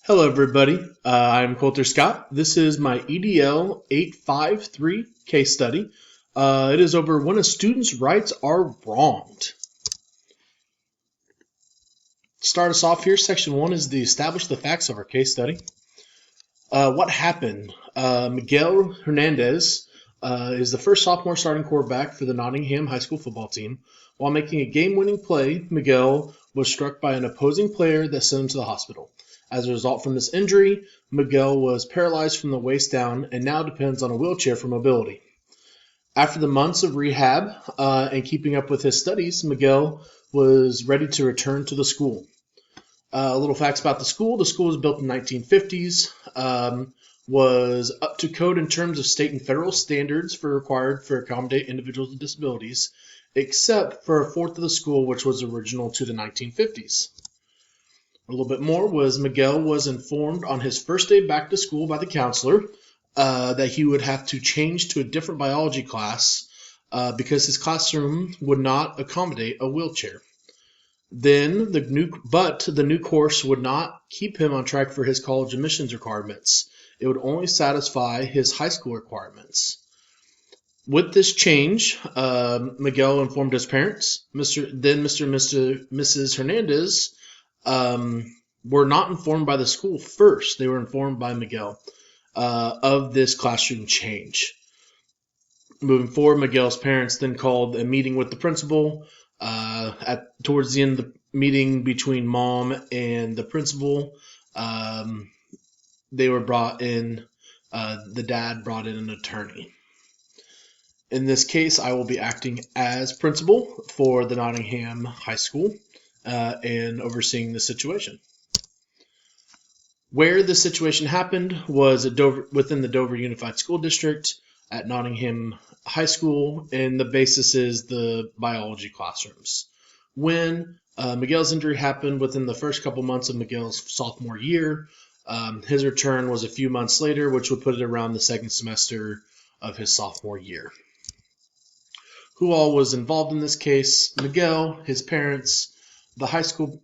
Hello, everybody. I'm Coulter Scott. This is my EDL 853 case study. It is over when a student's rights are wronged. Start us off here. Section 1 is the establish the facts of our case study. What happened? Miguel Hernandez is the first sophomore starting quarterback for the Nottingham High School football team. While making a game-winning play, Miguel was struck by an opposing player that sent him to the hospital. As a result from this injury, Miguel was paralyzed from the waist down and now depends on a wheelchair for mobility. After the months of rehab and keeping up with his studies, Miguel was ready to return to the school. Little facts about the school. The school was built in the 1950s, was up to code in terms of state and federal standards required for accommodate individuals with disabilities, except for a fourth of the school, which was original to the 1950s. A little bit more was Miguel was informed on his first day back to school by the counselor that he would have to change to a different biology class because his classroom would not accommodate a wheelchair. Then the new course would not keep him on track for his college admissions requirements. It would only satisfy his high school requirements. With this change, Miguel informed his parents. Mr. and Mrs. Hernandez were not informed by the school first. They were informed by Miguel of this classroom change. Moving forward, Miguel's parents then called a meeting with the principal. Towards the end of the meeting between mom and the principal, they were brought in. The dad brought in an attorney. In this case, I will be acting as principal for the Nottingham High School and overseeing the situation. Where the situation happened was within the Dover Unified School District at Nottingham High School, and the basis is the biology classrooms. When Miguel's injury happened within the first couple months of Miguel's sophomore year, his return was a few months later, which would put it around the second semester of his sophomore year. Who all was involved in this case? Miguel, his parents, the high school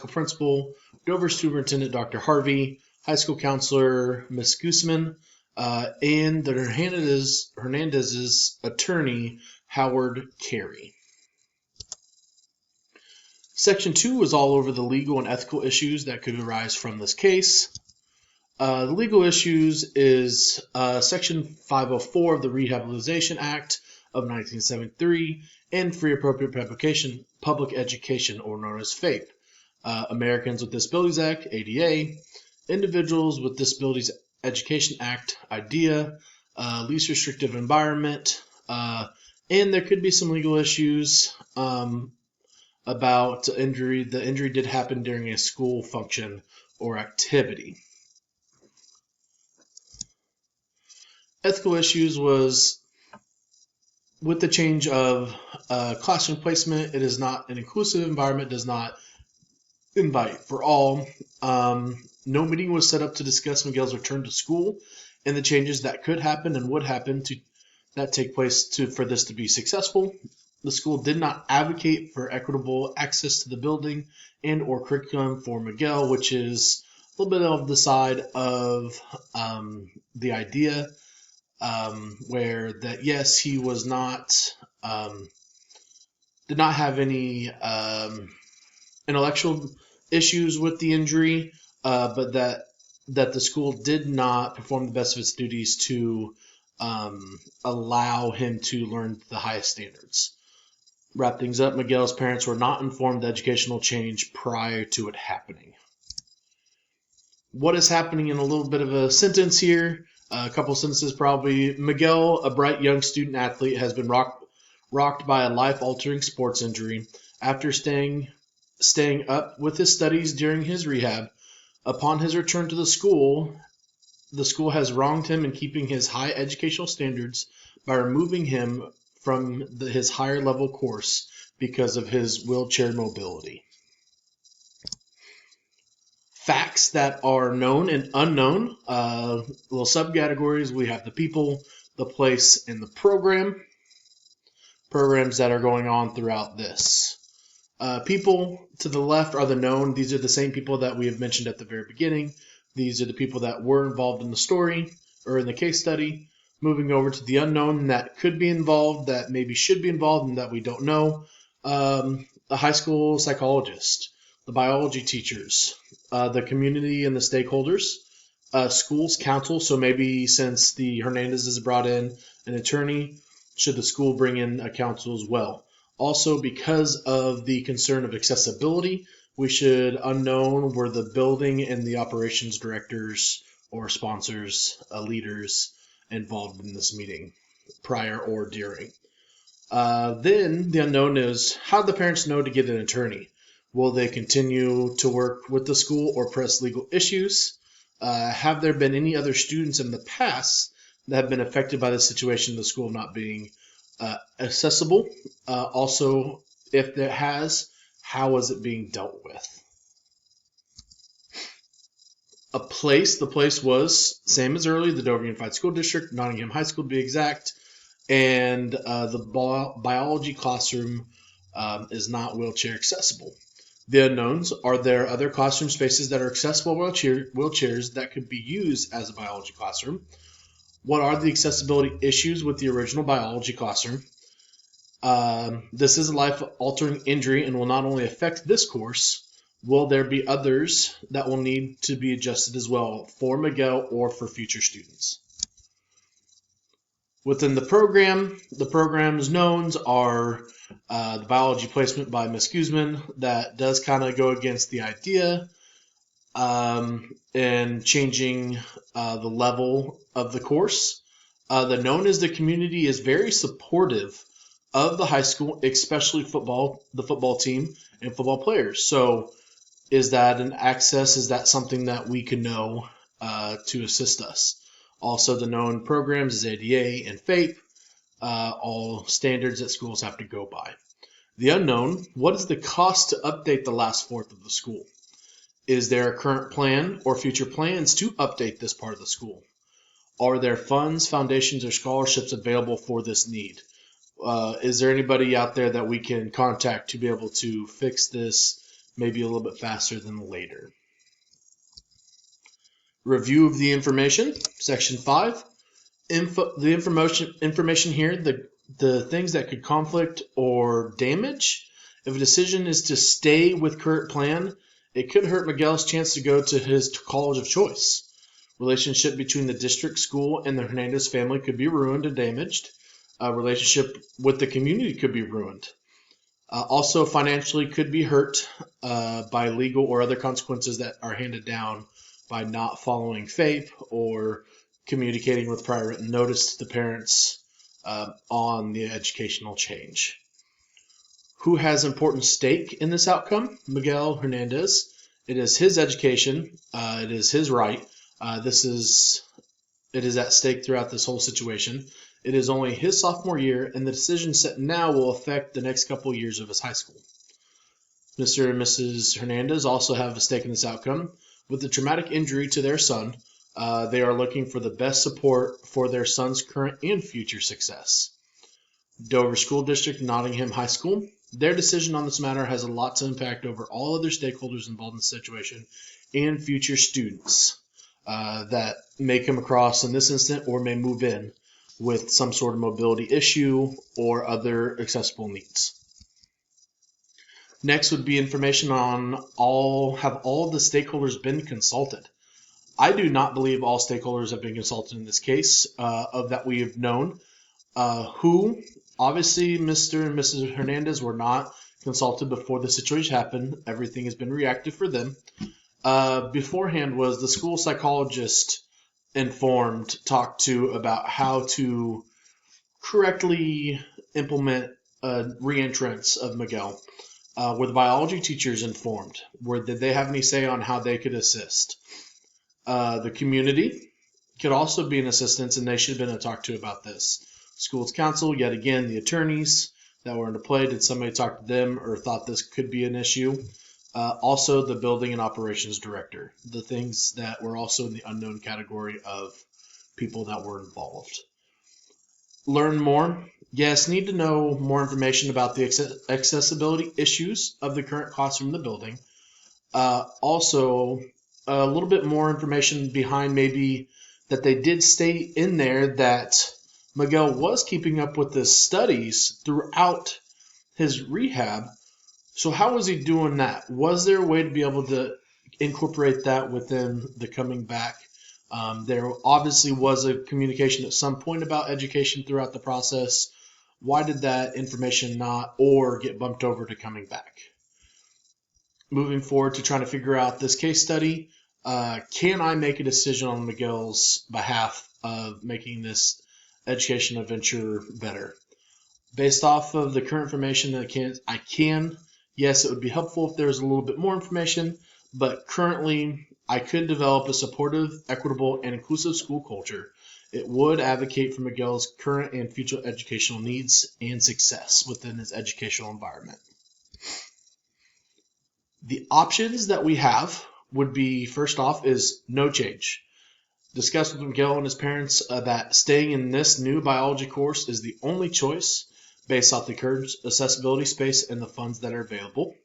principal, Dover superintendent Dr. Harvey, high school counselor Miss Guzman, and the Hernandez's attorney Howard Carey. Section 2 was all over the legal and ethical issues that could arise from this case. The legal issues is Section 504 of the Rehabilitation Act of 1973 and Free Appropriate Public Education, or known as FAPE. Americans with Disabilities Act, ADA, Individuals with Disabilities Education Act, IDEA, Least Restrictive Environment, and there could be some legal issues about injury. The injury did happen during a school function or activity. Ethical issues was with the change of classroom placement. It is not an inclusive environment, does not invite for all. No meeting was set up to discuss Miguel's return to school and the changes that could happen and would happen that take place for this to be successful. The school did not advocate for equitable access to the building and or curriculum for Miguel, which is a little bit of the side of the idea where that yes, he was not did not have any intellectual issues with the injury, but that the school did not perform the best of its duties to allow him to learn the highest standards. Wrap things up, Miguel's parents were not informed of the educational change prior to it happening. What is happening in a little bit of a sentence here, a couple sentences probably. Miguel, a bright young student athlete, has been rocked by a life-altering sports injury after staying up with his studies during his rehab. Upon his return to the school has wronged him in keeping his high educational standards by removing him from his higher level course because of his wheelchair mobility. Facts that are known and unknown. Little subcategories. We have the people, the place, and the program. Programs that are going on throughout this. People to the left are the known. These are the same people that we have mentioned at the very beginning. These are the people that were involved in the story or in the case study. Moving over to the unknown that could be involved, that maybe should be involved, and that we don't know. The high school psychologist, the biology teachers, the community and the stakeholders, schools council. So maybe since the Hernandezes brought in an attorney, should the school bring in a counsel as well? Also, because of the concern of accessibility, we should unknown were the building and the operations directors or sponsors, leaders involved in this meeting, prior or during. Then the unknown is, how do the parents know to get an attorney? Will they continue to work with the school or press legal issues? Have there been any other students in the past that have been affected by the situation of the school not being accessible? Also, if it has, how is it being dealt with? The place was same as earlier, the Dover Unified School District, Nottingham High School to be exact, and the biology classroom is not wheelchair accessible. The unknowns, are there other classroom spaces that are accessible wheelchairs that could be used as a biology classroom? What are the accessibility issues with the original biology classroom? This is a life-altering injury and will not only affect this course, will there be others that will need to be adjusted as well for Miguel or for future students? Within the program's knowns are the biology placement by Ms. Guzman that does kind of go against the idea and changing the level of the course. The known is the community is very supportive of the high school, especially football, the football team and football players. So is that an access? Is that something that we can know to assist us? Also, the known programs is ADA and FAPE, all standards that schools have to go by. The unknown, what is the cost to update the last fourth of the school? Is there a current plan or future plans to update this part of the school? Are there funds, foundations, or scholarships available for this need? Is there anybody out there that we can contact to be able to fix this maybe a little bit faster than later? Review of the information, section 5. The information here, the things that could conflict or damage. If a decision is to stay with current plan, it could hurt Miguel's chance to go to his college of choice. Relationship between the district school and the Hernandez family could be ruined and damaged. Relationship with the community could be ruined. Also, financially could be hurt by legal or other consequences that are handed down by not following FAPE or communicating with prior written notice to the parents on the educational change. Who has important stake in this outcome? Miguel Hernandez. It is his education. It is his right. It is at stake throughout this whole situation. It is only his sophomore year, and the decision set now will affect the next couple years of his high school. Mr. and Mrs. Hernandez also have a stake in this outcome. With the traumatic injury to their son, they are looking for the best support for their son's current and future success. Dover School District, Nottingham High School. Their decision on this matter has a lot to impact over all other stakeholders involved in the situation and future students that may come across in this instant or may move in with some sort of mobility issue or other accessible needs. Next would be information on have all the stakeholders been consulted? I do not believe all stakeholders have been consulted in this case of that we have known. Who? Obviously, Mr. and Mrs. Hernandez were not consulted before the situation happened. Everything has been reactive for them. Beforehand was the school psychologist talked to about how to correctly implement a reentrance of Miguel. Were the biology teachers informed? Did they have any say on how they could assist? The community could also be an assistance, and they should have been talked to about this. Schools council, yet again, the attorneys that were into play, did somebody talk to them or thought this could be an issue? Also, the building and operations director, the things that were also in the unknown category of people that were involved. Learn more. Yes, need to know more information about the accessibility issues of the current classroom in the building. Also, a little bit more information behind maybe that they did state in there that Miguel was keeping up with his studies throughout his rehab. So how was he doing that? Was there a way to be able to incorporate that within the coming back? There obviously was a communication at some point about education throughout the process. Why did that information not or get bumped over to coming back? Moving forward to trying to figure out this case study, can I make a decision on Miguel's behalf of making this education adventure better? Based off of the current information that I can. Yes, it would be helpful if there was a little bit more information, but currently I could develop a supportive, equitable, and inclusive school culture. It would advocate for Miguel's current and future educational needs and success within his educational environment. The options that we have would be, first off, is no change. Discuss with Miguel and his parents that staying in this new biology course is the only choice based off the current accessibility space and the funds that are available.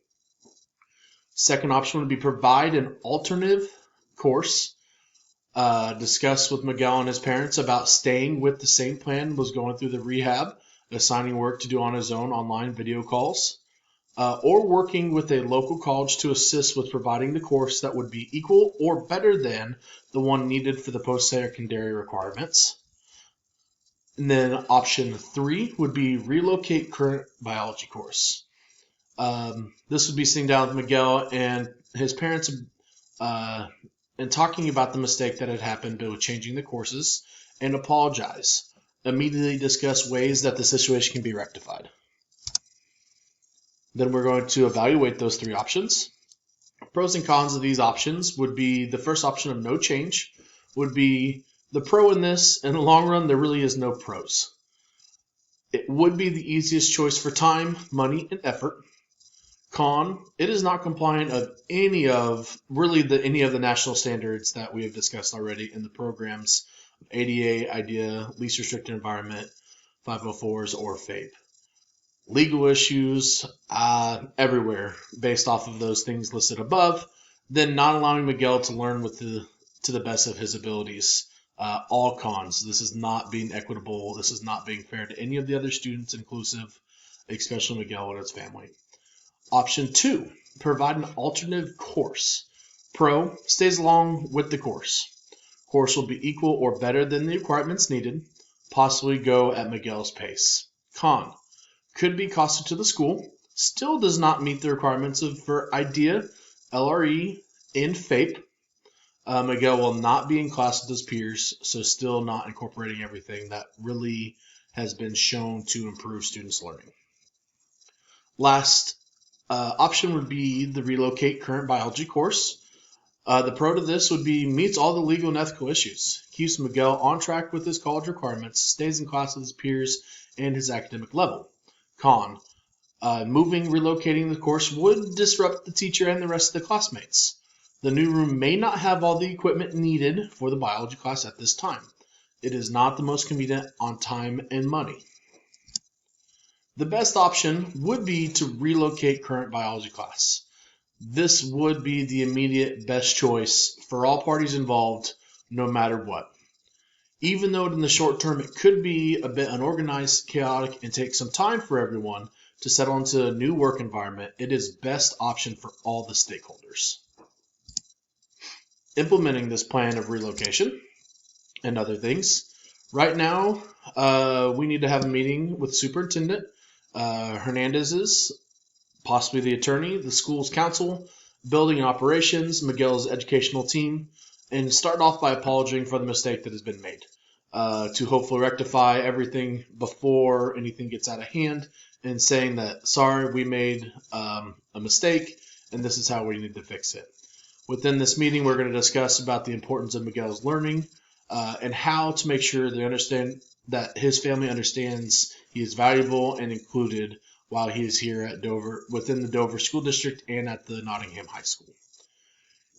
Second option would be provide an alternative course. Discuss with Miguel and his parents about staying with the same plan, was going through the rehab, assigning work to do on his own, online video calls, or working with a local college to assist with providing the course that would be equal or better than the one needed for the post-secondary requirements. And then option 3 would be relocate current biology course. This would be sitting down with Miguel and his parents and talking about the mistake that had happened with changing the courses and apologize. Immediately discuss ways that the situation can be rectified. Then we're going to evaluate those 3 options. Pros and cons of these options would be the first option of no change would be the pro in this. In the long run, there really is no pros. It would be the easiest choice for time, money, and effort. Con, it is not compliant of any of the national standards that we have discussed already in the programs of ADA, IDEA, Least Restricted Environment, 504s, or FAPE. Legal issues everywhere based off of those things listed above. Then not allowing Miguel to learn to the best of his abilities. All cons. This is not being equitable. This is not being fair to any of the other students, inclusive, especially Miguel and his family. Option 2, provide an alternative course. Pro, stays along with the course. Course will be equal or better than the requirements needed. Possibly go at Miguel's pace. Con, could be costly to the school. Still does not meet the requirements for IDEA, LRE, and FAPE. Miguel will not be in class with his peers, so still not incorporating everything that really has been shown to improve students' learning. Last option would be the relocate current biology course. The pro to this would be meets all the legal and ethical issues, keeps Miguel on track with his college requirements, stays in class with his peers and his academic level. Con, relocating the course would disrupt the teacher and the rest of the classmates. The new room may not have all the equipment needed for the biology class at this time. It is not the most convenient on time and money. The best option would be to relocate current biology class. This would be the immediate best choice for all parties involved, no matter what. Even though in the short term it could be a bit unorganized, chaotic, and take some time for everyone to settle into a new work environment, it is best option for all the stakeholders. Implementing this plan of relocation and other things. Right now, we need to have a meeting with Superintendent Hernandez's, possibly the attorney, the school's council, building and operations, Miguel's educational team, and start off by apologizing for the mistake that has been made, to hopefully rectify everything before anything gets out of hand, and saying that, sorry, we made a mistake, and this is how we need to fix it. Within this meeting, we're going to discuss about the importance of Miguel's learning and how to make sure they understand that his family understands he is valuable and included while he is here at Dover, within the Dover School District and at the Nottingham High School.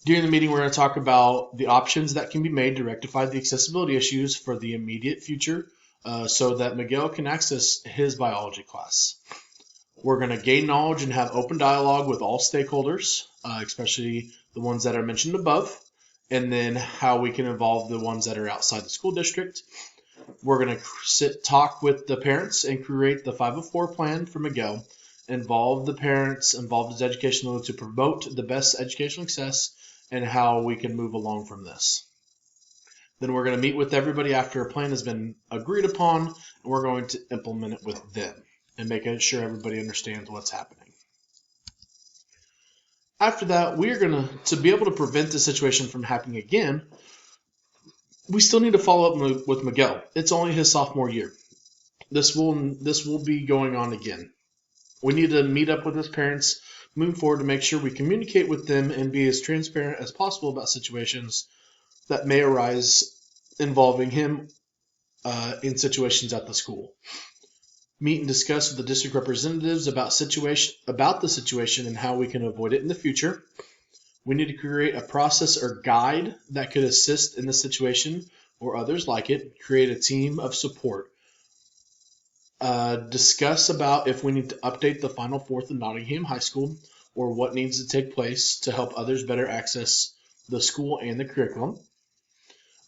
During the meeting, we're going to talk about the options that can be made to rectify the accessibility issues for the immediate future so that Miguel can access his biology class. We're going to gain knowledge and have open dialogue with all stakeholders, especially the ones that are mentioned above, and then how we can involve the ones that are outside the school district. We're going to talk with the parents and create the 504 plan for Miguel, involve the parents, involve his educational to promote the best educational success and how we can move along from this. Then we're going to meet with everybody after a plan has been agreed upon, and we're going to implement it with them and making sure everybody understands what's happening. After that, we are going to be able to prevent the situation from happening again, we still need to follow up with Miguel. It's only his sophomore year. This will be going on again. We need to meet up with his parents moving forward to make sure we communicate with them and be as transparent as possible about situations that may arise involving him in situations at the school. Meet and discuss with the district representatives about the situation and how we can avoid it in the future. We need to create a process or guide that could assist in the situation or others like it. Create a team of support. Discuss about if we need to update the Final Fourth in Nottingham High School or what needs to take place to help others better access the school and the curriculum.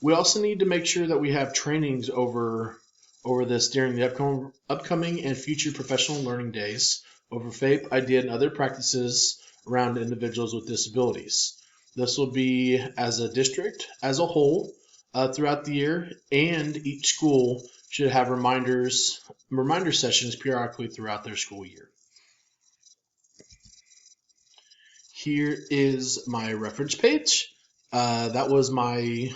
We also need to make sure that we have trainings over this during the upcoming and future professional learning days over FAPE, IDEA, and other practices around individuals with disabilities. This will be as a district as a whole throughout the year, and each school should have reminder sessions periodically throughout their school year. Here is my reference page. That was my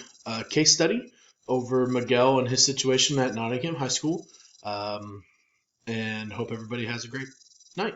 case study over Miguel and his situation at Nottingham High School, and hope everybody has a great night.